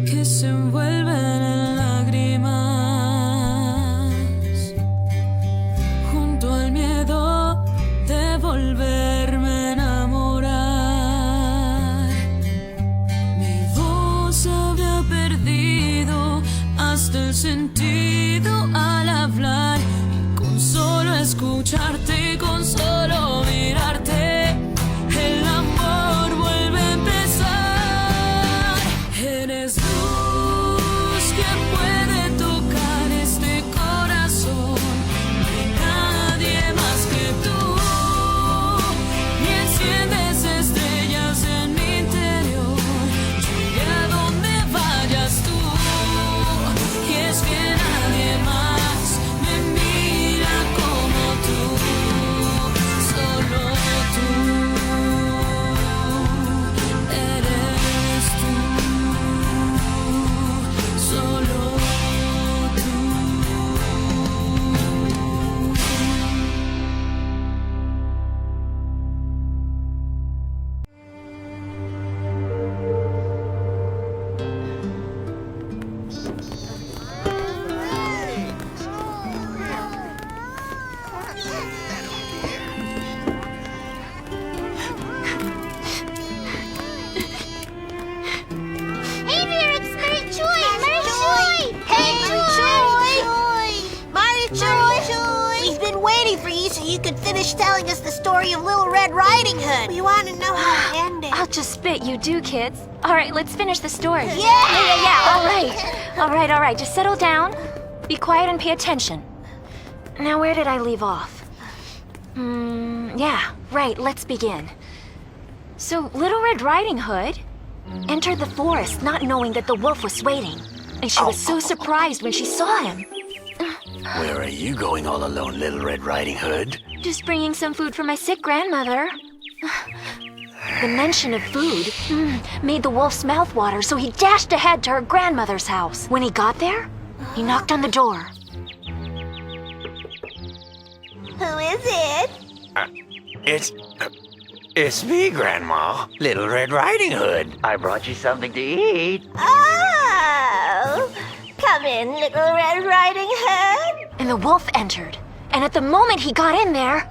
que se envuelven en lágrimas, junto al miedo de volverme a enamorar. Mi voz había perdido hasta el sentido al hablar, y con solo escucharte y con solo mirarte, el amor vuelve a empezar. Eres luz que puede tocar este corazón, no hay nadie más que tú, y enciendes estrellas en mi interior. Yo iré a donde vayas tú, y es que nadie más me mira como tú, solo tú. Eres tú, solo tú. Hey there, it's Mary Joy! Mary Joy! Hey, Mary Joy! We've been waiting for you so you could finish telling us the story of Little Red Riding Hood. We want to know how it ended. I'll just spit, you do, kids. All right, let's finish the story. Yeah! All right. Just settle down. Be quiet and pay attention. Now, where did I leave off? Yeah, right, let's begin. So, Little Red Riding Hood entered the forest not knowing that the wolf was waiting. And she was so surprised when she saw him. Where are you going all alone, Little Red Riding Hood? Just bringing some food for my sick grandmother. The mention of food made the wolf's mouth water, so he dashed ahead to her grandmother's house. When he got there, he knocked on the door. Who is it? It's me, Grandma. Little Red Riding Hood. I brought you something to eat. Oh! Come in, Little Red Riding Hood. And the wolf entered. And at the moment he got in there,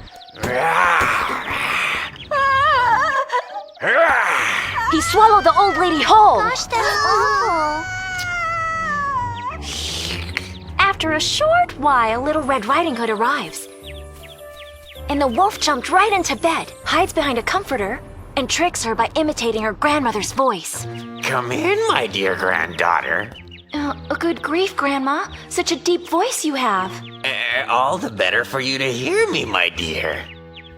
he swallowed the old lady whole. Gosh, that's awful. After a short while, Little Red Riding Hood arrives. And the wolf jumped right into bed, hides behind a comforter, and tricks her by imitating her grandmother's voice. Come in, my dear granddaughter. Good grief, Grandma. Such a deep voice you have. All the better for you to hear me, my dear.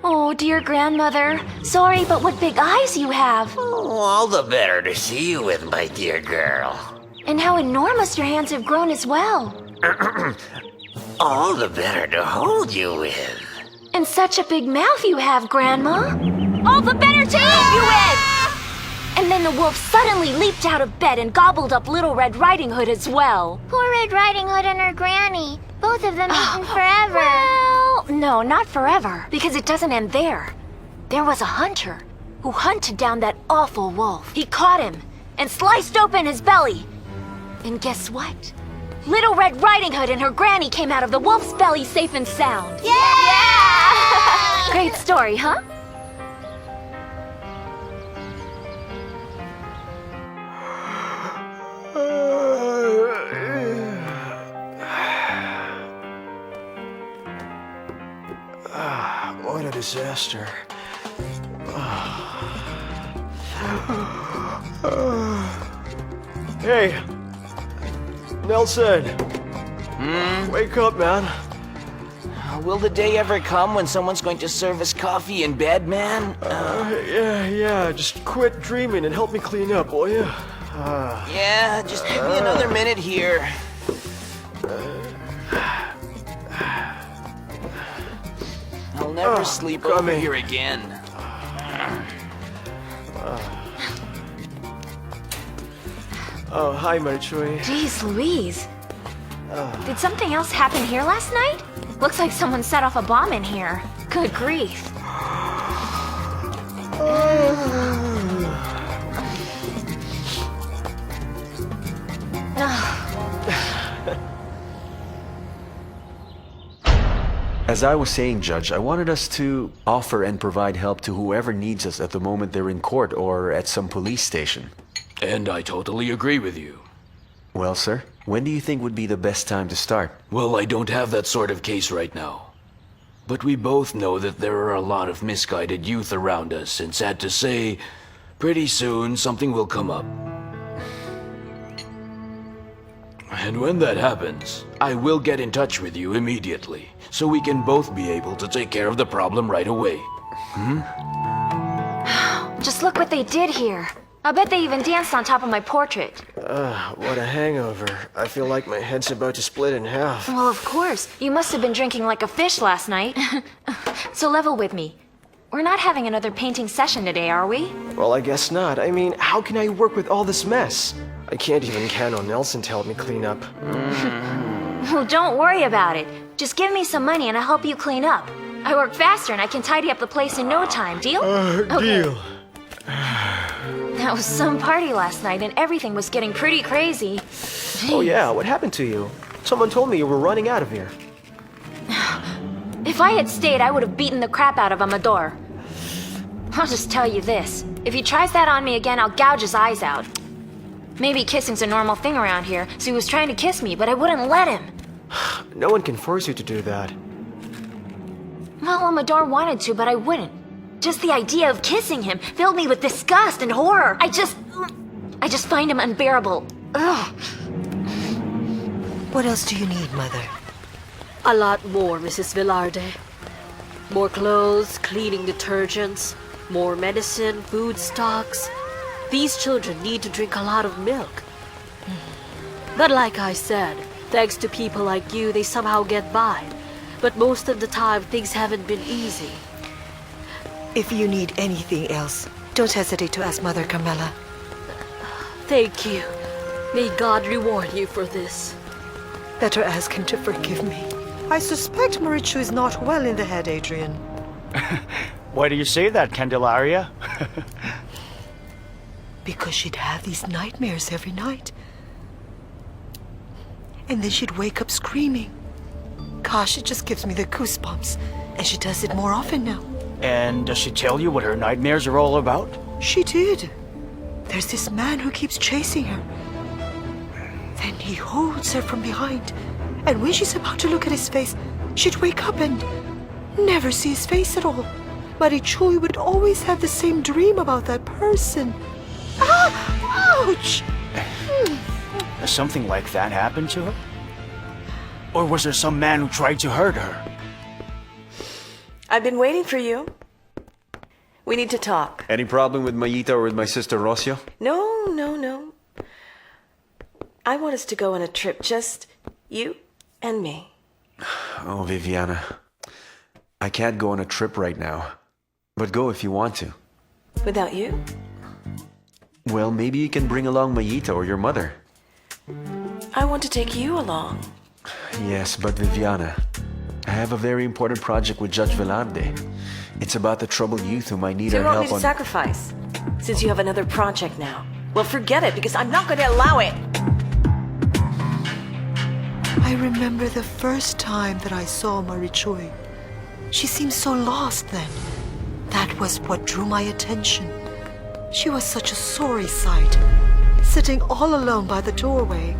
Oh, dear grandmother. Sorry, but what big eyes you have. Oh, all the better to see you with, my dear girl. And how enormous your hands have grown as well. All the better to hold you with. And such a big mouth you have, Grandma. All the better to eat you with! And then the wolf suddenly leaped out of bed and gobbled up Little Red Riding Hood as well. Poor Red Riding Hood and her granny. Both of them eaten forever. Well, no, not forever, because it doesn't end there. There was a hunter who hunted down that awful wolf. He caught him and sliced open his belly. And guess what? Little Red Riding Hood and her granny came out of the wolf's belly safe and sound. Yeah! Great story, huh? What a disaster. Hey, Nelson. Wake up, man. Will the day ever come when someone's going to serve us coffee in bed, man? Yeah, just quit dreaming and help me clean up, will you? Yeah, just give me another minute here. I'll never sleep over coming. here again. Oh, hi, Marjorie. Jeez Louise. Did something else happen here last night? Looks like someone set off a bomb in here. Good grief. As I was saying, Judge, I wanted us to offer and provide help to whoever needs us at the moment they're in court or at some police station. And I totally agree with you. Well, sir, when do you think would be the best time to start? Well, I don't have that sort of case right now. But we both know that there are a lot of misguided youth around us, and sad to say, pretty soon something will come up. And when that happens, I will get in touch with you immediately, so we can both be able to take care of the problem right away. Just look what they did here. I bet they even danced on top of my portrait. What a hangover. I feel like my head's about to split in half. Well, of course. You must have been drinking like a fish last night. So level with me. We're not having another painting session today, are we? Well, I guess not. I mean, how can I work with all this mess? I can't even count on Nelson to help me clean up. Well, don't worry about it. Just give me some money and I'll help you clean up. I work faster and I can tidy up the place in no time. Deal? Deal. That was some party last night and everything was getting pretty crazy. Oh yeah, what happened to you? Someone told me you were running out of here. If I had stayed, I would have beaten the crap out of Amador. I'll just tell you this. If he tries that on me again, I'll gouge his eyes out. Maybe kissing's a normal thing around here, so he was trying to kiss me, but I wouldn't let him. No one can force you to do that. Well, Amador wanted to, but I wouldn't. Just the idea of kissing him filled me with disgust and horror. I just find him unbearable. Ugh. What else do you need, Mother? A lot more, Mrs. Velarde. More clothes, cleaning detergents, more medicine, food stocks. These children need to drink a lot of milk. But like I said, thanks to people like you, they somehow get by. But most of the time, things haven't been easy. If you need anything else, don't hesitate to ask Mother Carmela. Thank you. May God reward you for this. Better ask him to forgive me. I suspect Marichu is not well in the head, Adrian. Why do you say that, Candelaria? Because she'd have these nightmares every night. And then she'd wake up screaming. Gosh, it just gives me the goosebumps. And she does it more often now. And does she tell you what her nightmares are all about? She did. There's this man who keeps chasing her. Then he holds her from behind. And when she's about to look at his face, she'd wake up and never see his face at all. Marichuy would always have the same dream about that person. Ah! Ouch! Has something like that happened to her? Or was there some man who tried to hurt her? I've been waiting for you. We need to talk. Any problem with Mayita or with my sister Rocio? No. I want us to go on a trip, just you and me. Oh, Viviana. I can't go on a trip right now. But go if you want to. Without you? Well, maybe you can bring along Mayita or your mother. I want to take you along. Yes, but Viviana, I have a very important project with Judge Velarde. It's about the troubled youth who might need So our you want help me to on... sacrifice, since you have another project now? Well, forget it, because I'm not going to allow it. I remember the first time that I saw Marichuy. She seemed so lost then. That was what drew my attention. She was such a sorry sight, sitting all alone by the doorway,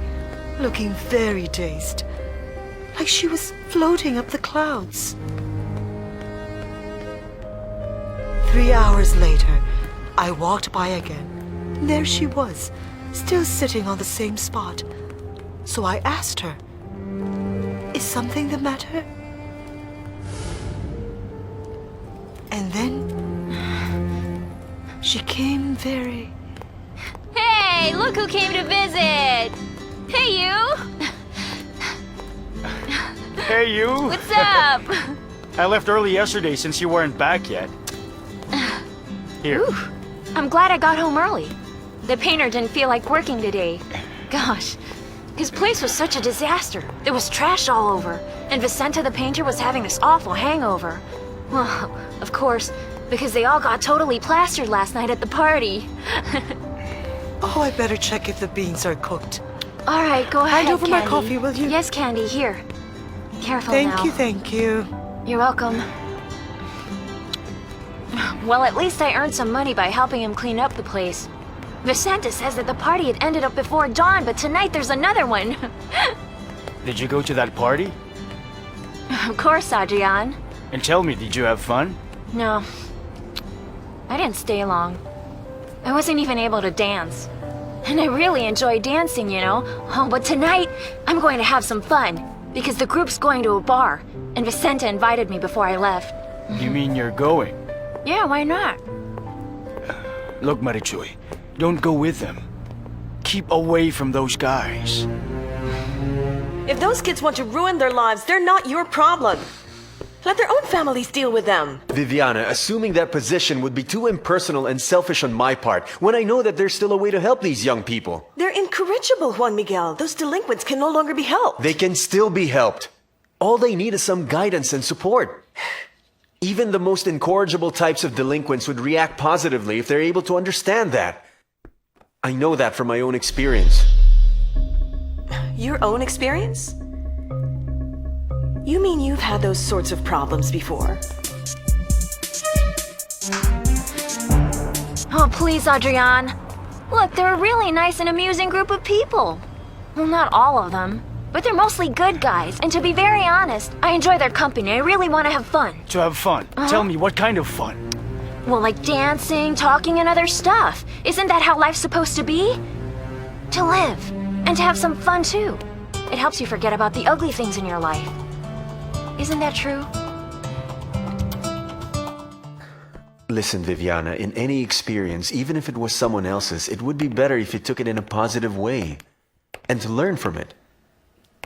looking very dazed, like she was floating up the clouds. 3 hours later, I walked by again. There she was, still sitting on the same spot. So I asked her, "Is something the matter?" And then she came very... Hey, look who came to visit! Hey, you! Hey, you! What's up? I left early yesterday since you weren't back yet. Here. Ooh, I'm glad I got home early. The painter didn't feel like working today. Gosh, his place was such a disaster. There was trash all over, and Vicenta the painter was having this awful hangover. Well, of course, because they all got totally plastered last night at the party. Oh, I better check if the beans are cooked. All right, go ahead, Hand over Candy. my coffee, will you? Yes, Candy, here. Careful Thank now. you, thank you. You're welcome. Well, at least I earned some money by helping him clean up the place. Vicente says that the party had ended up before dawn, but tonight there's another one. Did you go to that party? Of course, Adrian. And tell me, did you have fun? No. I didn't stay long. I wasn't even able to dance. And I really enjoy dancing, you know. Oh, but tonight, I'm going to have some fun. Because the group's going to a bar. And Vicente invited me before I left. You mean you're going? Yeah, why not? Look, Marichuy, don't go with them. Keep away from those guys. If those kids want to ruin their lives, they're not your problem. Let their own families deal with them. Viviana, assuming that position would be too impersonal and selfish on my part, when I know that there's still a way to help these young people. They're incorrigible, Juan Miguel. Those delinquents can no longer be helped. They can still be helped. All they need is some guidance and support. Even the most incorrigible types of delinquents would react positively if they're able to understand that. I know that from my own experience. Your own experience? You mean you've had those sorts of problems before? Oh, please, Adrian. Look, they're a really nice and amusing group of people. Well, not all of them, but they're mostly good guys. And to be very honest, I enjoy their company. I really want to have fun. To have fun? Tell me, what kind of fun? Well, like dancing, talking, and other stuff. Isn't that how life's supposed to be? To live, and to have some fun, too. It helps you forget about the ugly things in your life. Isn't that true? Listen, Viviana, in any experience, even if it was someone else's, it would be better if you took it in a positive way. And to learn from it.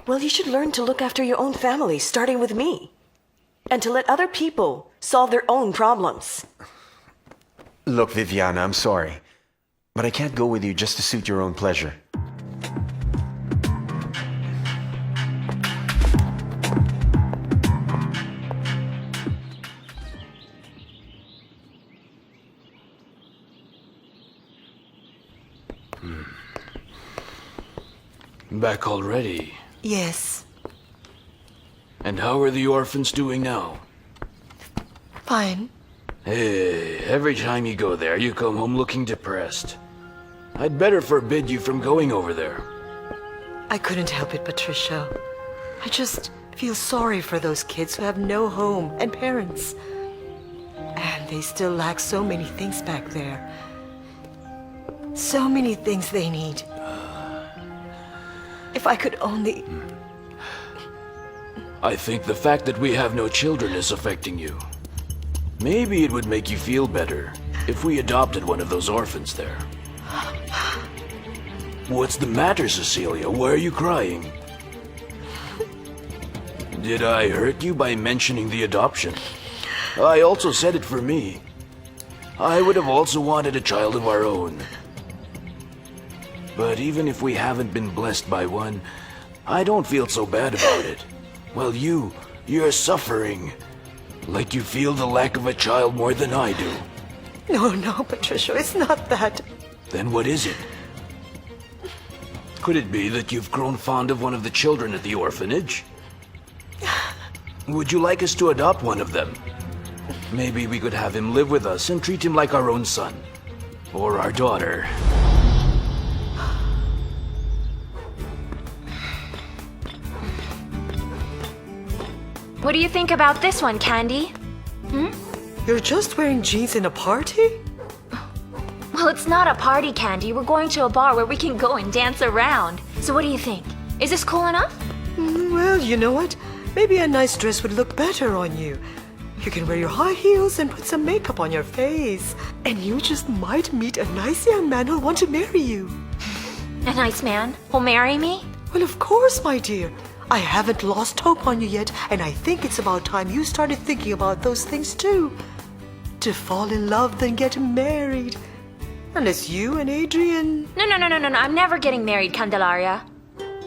Well, you should learn to look after your own family, starting with me. And to let other people solve their own problems. Look, Viviana, I'm sorry. But I can't go with you just to suit your own pleasure. Back already? Yes, And how are the orphans doing now? fine. Hey, every time you go there, you come home looking depressed. I'd better forbid you from going over there. I couldn't help it, Patricia. I just feel sorry for those kids who have no home and parents. And they still lack so many things back there. So many things they need. If I could only... I think the fact that we have no children is affecting you. Maybe it would make you feel better if we adopted one of those orphans there. What's the matter, Cecilia? Why are you crying? Did I hurt you by mentioning the adoption? I also said it for me. I would have also wanted a child of our own. But even if we haven't been blessed by one, I don't feel so bad about it. Well, you're suffering. Like you feel the lack of a child more than I do. No, Patricia, it's not that. Then what is it? Could it be that you've grown fond of one of the children at the orphanage? Would you like us to adopt one of them? Maybe we could have him live with us and treat him like our own son. Or our daughter. What do you think about this one, Candy? You're just wearing jeans in a party? Well, it's not a party, Candy. We're going to a bar where we can go and dance around. So what do you think? Is this cool enough? Well, you know what? Maybe a nice dress would look better on you. You can wear your high heels and put some makeup on your face. And you just might meet a nice young man who'll want to marry you. A nice man who'll marry me? Well, of course, my dear. I haven't lost hope on you yet, and I think it's about time you started thinking about those things too. To fall in love, then get married. Unless you and Adrian... No. I'm never getting married, Candelaria.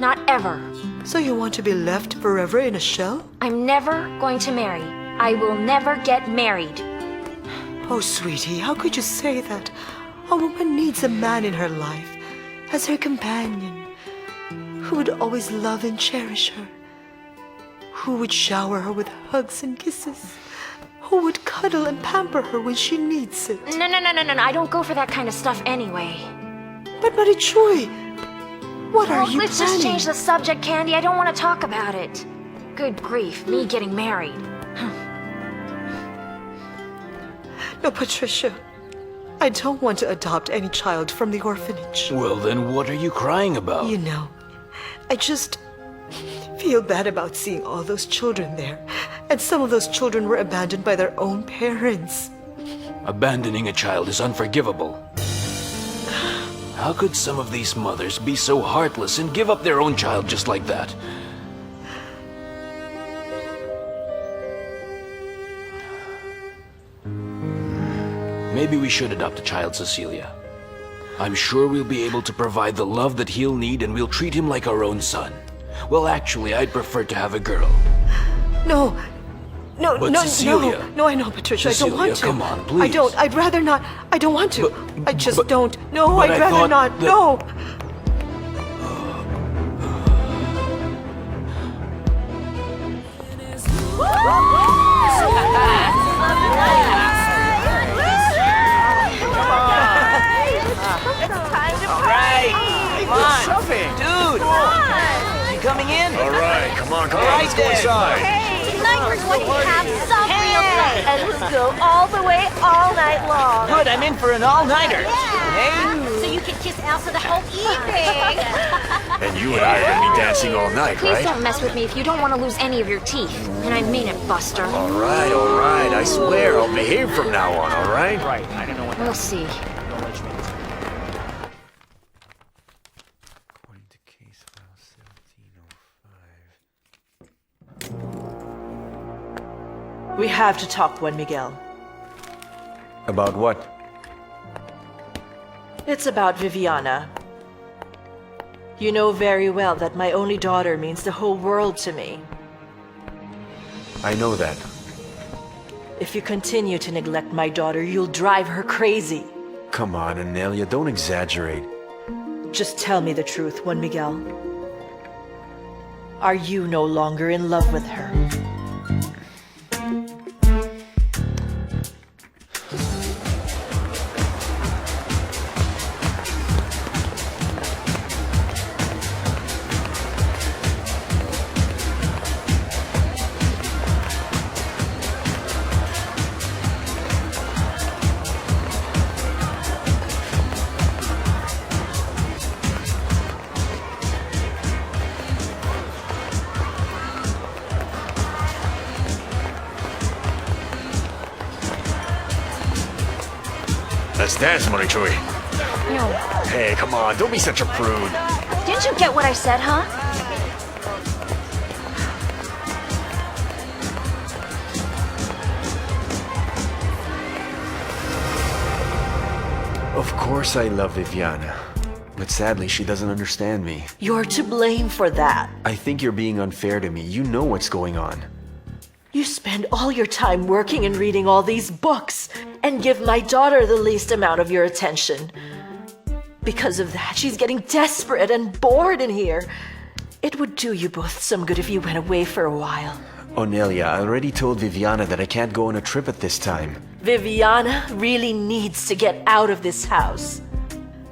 Not ever. So you want to be left forever in a shell? I'm never going to marry. I will never get married. Oh, sweetie, how could you say that? A woman needs a man in her life as her companion, who would always love and cherish her, Who would shower her with hugs and kisses? Who would cuddle and pamper her when she needs it? No, I don't go for that kind of stuff anyway. But Marichuy, what are you Let's planning? just change the subject, Candy. I don't want to talk about it. Good grief, me getting married. No, Patricia. I don't want to adopt any child from the orphanage. Well, then what are you crying about? You know, I just feel bad about seeing all those children there. And some of those children were abandoned by their own parents. Abandoning a child is unforgivable. How could some of these mothers be so heartless and give up their own child just like that? Maybe we should adopt a child, Cecilia. I'm sure we'll be able to provide the love that he'll need, and we'll treat him like our own son. Well, actually, I'd prefer to have a girl. No, But Cecilia... No, I know, Patricia. Cecilia, I don't want to. come on, please. I don't. I'd rather not. I don't want to. I just don't. No, but I'd I rather thought not. that- No. Right. Come on. Dude. You coming in? All right, come on, Right let's go there. inside. Tonight we're going to have some real fun. And we'll go all the way all night long. Good, I'm in for an all-nighter. Hey? So you can kiss Elsa the whole evening. And you and I are gonna be dancing all night, Please right? don't mess with me if you don't want to lose any of your teeth. And I mean it, Buster. All right. I swear I'll behave from now on, all right? Right, I don't know what We'll see. Don't let you answer. According to case file 1705. We have to talk, Juan Miguel. About what? It's about Viviana. You know very well that my only daughter means the whole world to me. I know that. If you continue to neglect my daughter, you'll drive her crazy. Come on, Anelia, don't exaggerate. Just tell me the truth, Juan Miguel. Are you no longer in love with her? Let's dance, Marichuy. No. Hey, come on, don't be such a prude. Didn't you get what I said, huh? Of course I love Viviana. But sadly, she doesn't understand me. You're to blame for that. I think you're being unfair to me. You know what's going on. You spend all your time working and reading all these books and give my daughter the least amount of your attention. Because of that, she's getting desperate and bored in here. It would do you both some good if you went away for a while. Onelia, I already told Viviana that I can't go on a trip at this time. Viviana really needs to get out of this house.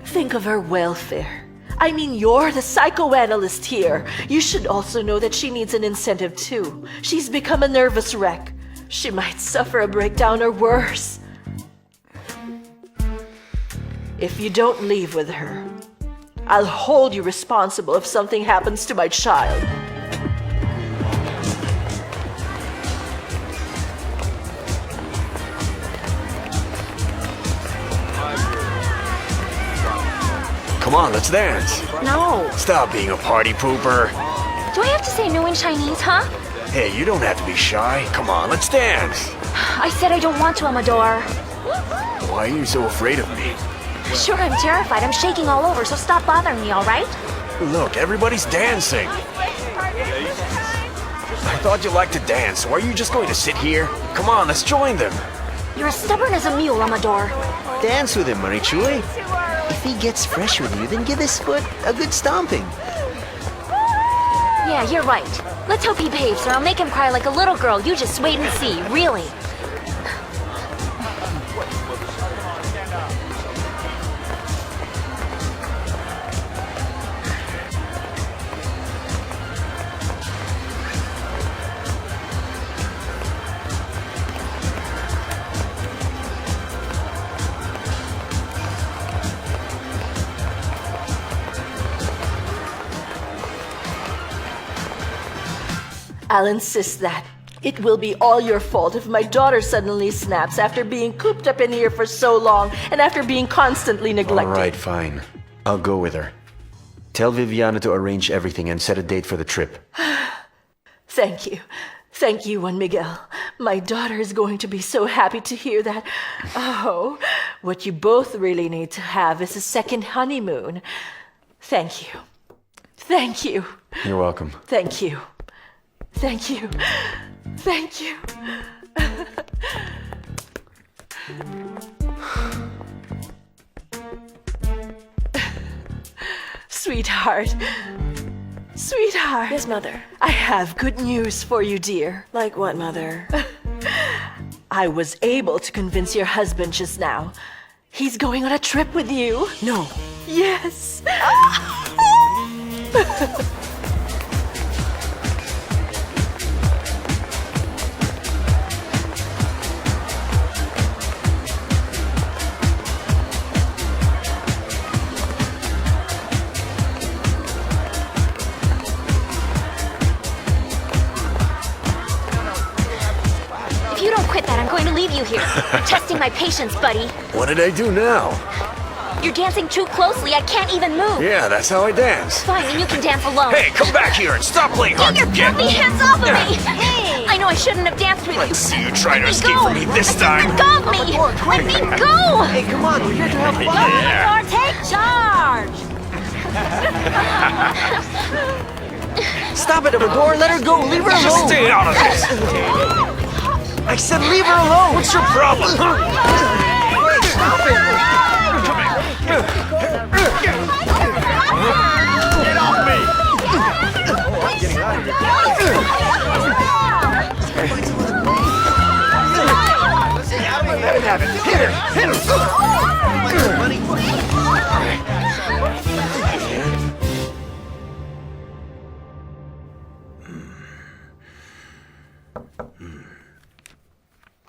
Think of her welfare. I mean, you're the psychoanalyst here. You should also know that she needs an incentive too. She's become a nervous wreck. She might suffer a breakdown or worse. If you don't leave with her, I'll hold you responsible if something happens to my child. Come on, let's dance. No. Stop being a party pooper. Do I have to say no in Chinese, huh? Hey, you don't have to be shy. Come on, let's dance. I said I don't want to, Amador. Why are you so afraid of me? Sure, I'm terrified. I'm shaking all over, so stop bothering me, all right? Look, everybody's dancing. I thought you liked to dance. Why are you just going to sit here? Come on, let's join them. You're as stubborn as a mule, Amador. Dance with him, Marichuy. If he gets fresh with you, then give his foot a good stomping. Yeah, you're right. Let's hope he behaves, or I'll make him cry like a little girl. You just wait and see, really. I'll insist that. It will be all your fault if my daughter suddenly snaps after being cooped up in here for so long and after being constantly neglected. All right, fine. I'll go with her. Tell Viviana to arrange everything and set a date for the trip. Thank you. Thank you, Juan Miguel. My daughter is going to be so happy to hear that. Oh, what you both really need to have is a second honeymoon. Thank you. Thank you. You're welcome. Thank you. Thank you. Thank you. Sweetheart. Sweetheart. Yes, Mother. I have good news for you, dear. Like what, Mother? I was able to convince your husband just now. He's going on a trip with you. No. Yes. If you don't quit that, I'm going to leave you here. Testing my patience, buddy. What did I do now? You're dancing too closely. I can't even move. Yeah, that's how I dance. Fine, then you can dance alone. Hey, come back here and stop playing hard Get to your get. filthy hands off of me! Hey! I know I shouldn't have danced with you. Let's see you try to Let me escape go. from me this time. Let go of me! Let me go! Hey, come on, we're here to have fun. Yeah. Take charge! Stop it, Amador. Let her go. Leave her Just alone. stay out of this. I said leave her alone. What's your problem? Stop it. Get off me! Getting out of here. Let him have it. Hit her! Hit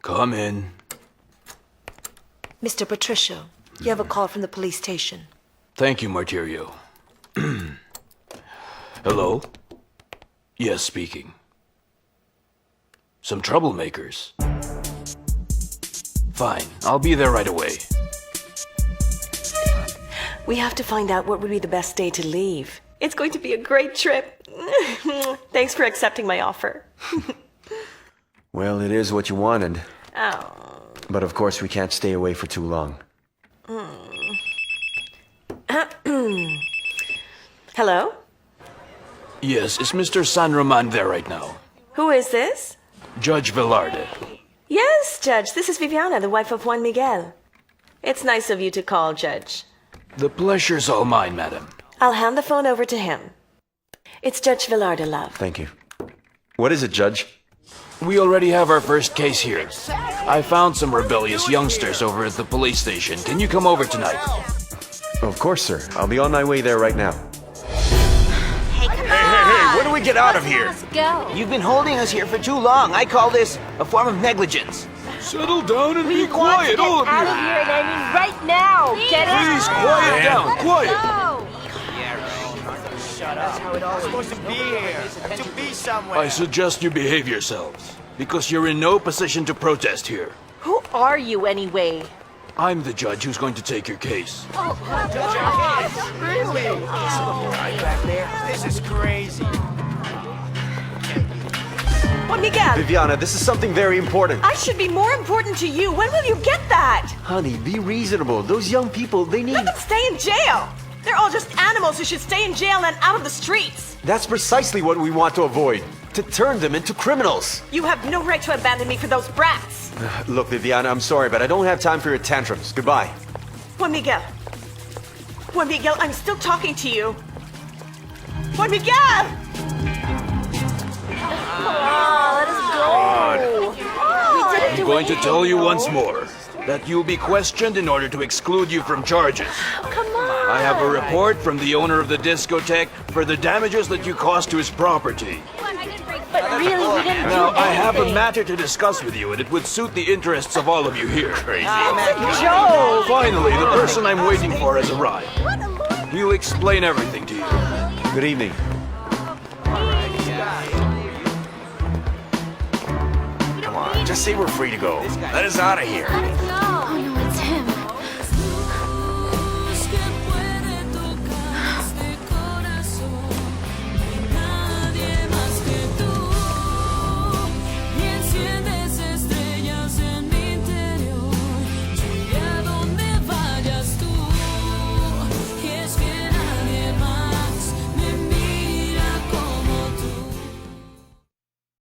Come in. Mr. Patricio, you have a call from the police station. Thank you, Martirio. Hello? Yes, speaking. Some troublemakers. Fine, I'll be there right away. We have to find out what would be the best day to leave. It's going to be a great trip. Thanks for accepting my offer. Well, it is what you wanted. Oh. But of course, we can't stay away for too long. Hello? Yes, is Mr. San Roman there right now? Who is this? Judge Velarde. Yes, Judge. This is Viviana, the wife of Juan Miguel. It's nice of you to call, Judge. The pleasure's all mine, madam. I'll hand the phone over to him. It's Judge Velarde, love. Thank you. What is it, Judge? We already have our first case here. I found some rebellious youngsters over at the police station. Can you come over tonight? Of course, sir. I'll be on my way there right now. Hey, when do we get out of here? Let's go. You've been holding us here for too long. I call this a form of negligence. Settle down and be quiet, all of you. Out of here, and I mean right now. Get out. Please, quiet down, quiet. Supposed to be here. To be somewhere. I suggest you behave yourselves, because you're in no position to protest here. Who are you anyway? I'm the judge who's going to take your case. Really? Right back there. This is crazy. Juan Miguel, Viviana, this is something very important. I should be more important to you. When will you get that? Honey, be reasonable. Those young people, they need... Let them stay in jail. They're all just animals who should stay in jail and out of the streets. That's precisely what we want to avoid. To turn them into criminals. You have no right to abandon me for those brats. Look, Viviana, I'm sorry, but I don't have time for your tantrums. Goodbye. Juan Miguel. Juan Miguel, I'm still talking to you. Juan Miguel! Let us go. I'm going to tell you once more that you'll be questioned in order to exclude you from charges. Come on. I have a report from the owner of the discotheque for the damages that you caused to his property. But really, we didn't Now, do I have a anything. matter to discuss with you, and it would suit the interests of all of you here. Crazy. Joe! Finally, the person I'm waiting for has arrived. He'll explain everything to you. Good evening. Come on, just say we're free to go. Let us out of here. Oh no,